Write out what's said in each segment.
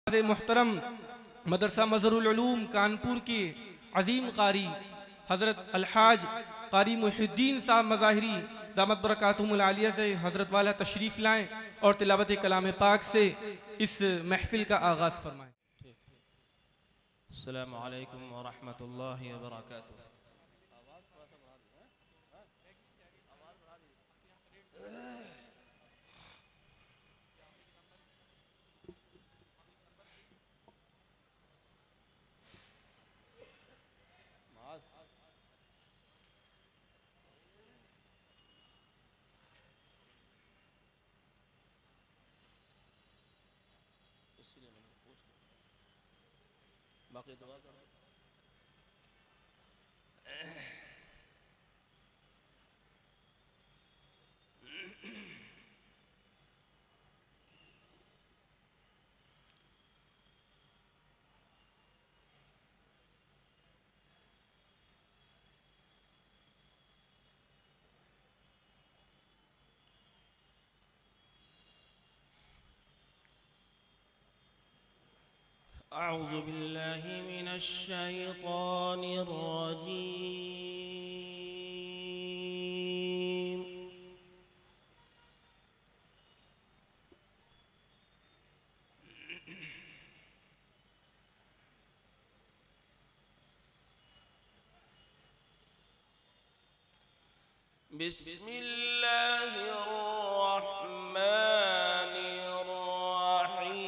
मुहतरम मदरसा मज़हरुल उलूम कानपुर के अजीम कारी हज़रत अलहाज कारी मुहिद्दीन साहब मज़ाहिरी दामत बरकातुहुमुल आलिया से हज़रत वाला तशरीफ़ लाएँ और तिलावत कलाम पाक से इस महफ़िल का आगाज़ फरमाएँ। अस्सलामु अलैकुम व रहमतुल्लाहि व बरकातुहू। बाकी दुआ करो। أعوذ بالله من الشيطان الرجيم. بسم الله الرحمن الرحيم.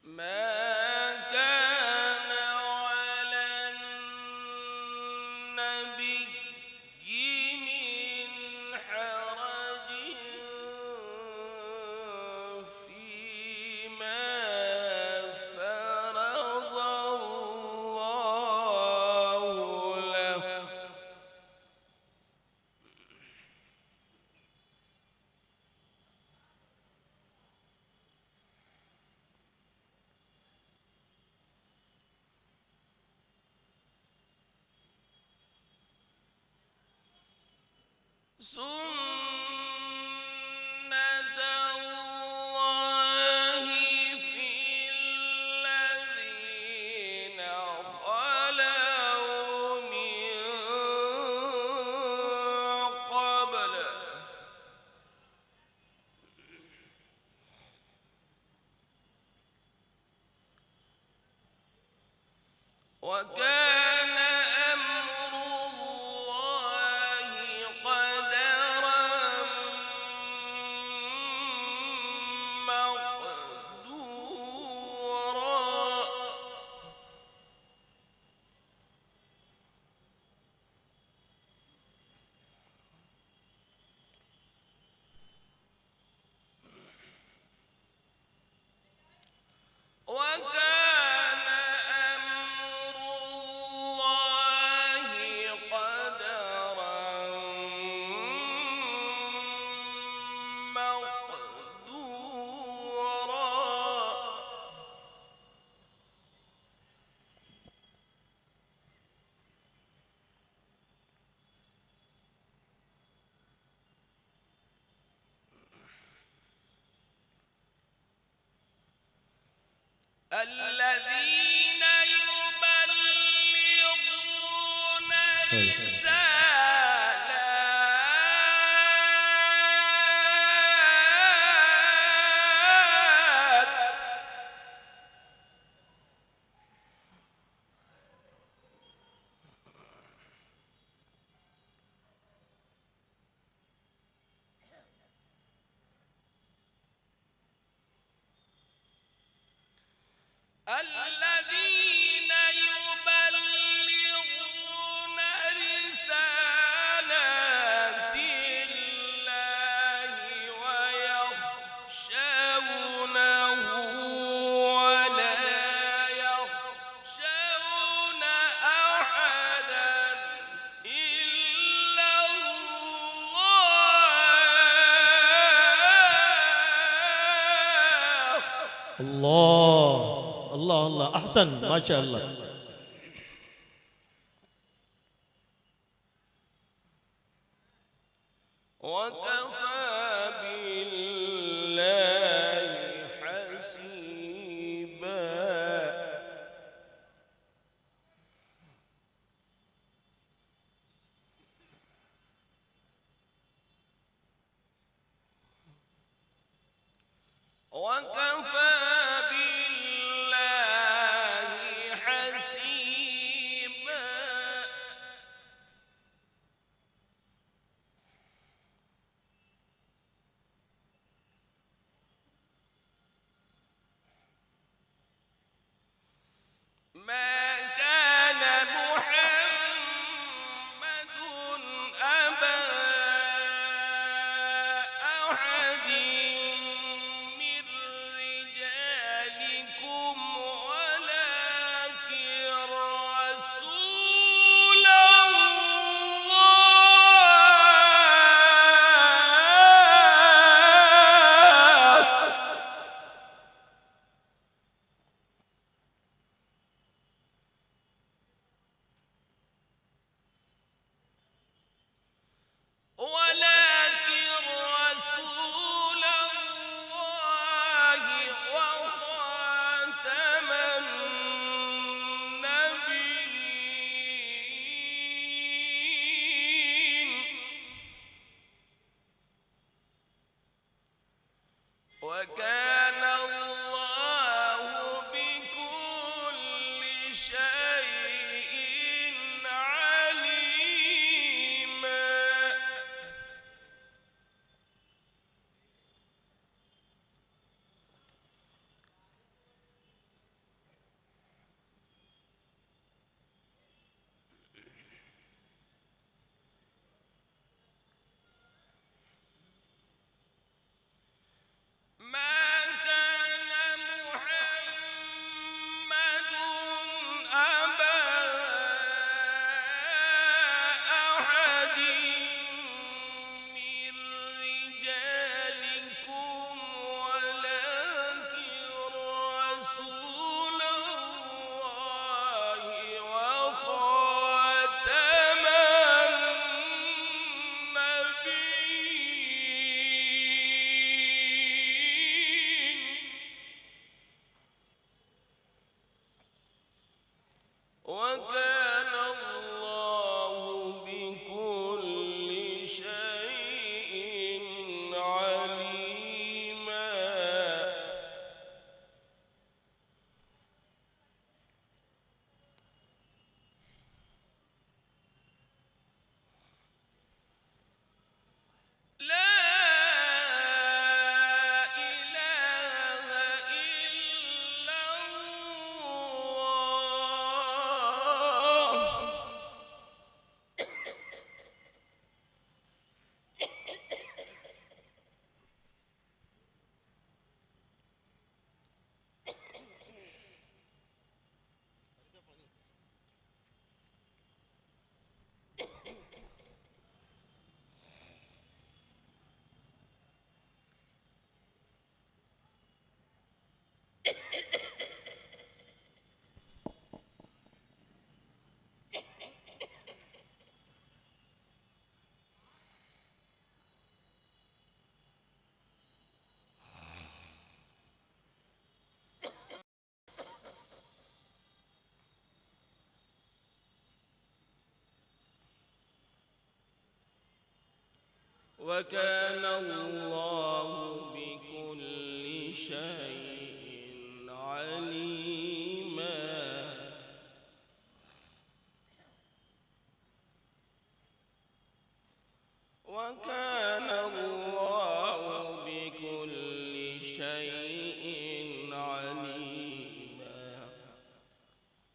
ما كان على النبي من حرج فيما فرض الله له. سنة الله في الذين خلوا من قبل. وكان أمر الله قدرا مقدورا. وكان أمر الله قدرا مقدورا. الذين يبلغون رسالات الذين يبلغون رسالات الله ويخشونه ولا الله الله الله أحسن ما شاء الله. وكفى بالله حسيبا. وكفى بالله حسيبا. ما كان محمد أبا أحد من رجالكم ولكن رسول الله وخاتم النبيين. وكان الله بكل شيء عليما. ما كان محمد أبا أحد من رجالكم ولكن رسول الله وخاتم النبيين. وكان الله بكل شيء عليما. لا إله إلا الله. وكان الله بكل شيء عليما. وكان الله بكل شيء عليما.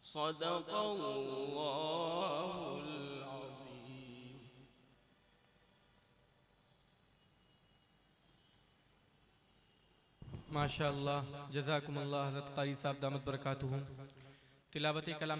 صدق الله العظيم. माशाअल्लाह, जज़ाकुमुल्लाह। हज़रत क़ारी साहब दामत बरकातुहू तिलावत कलाम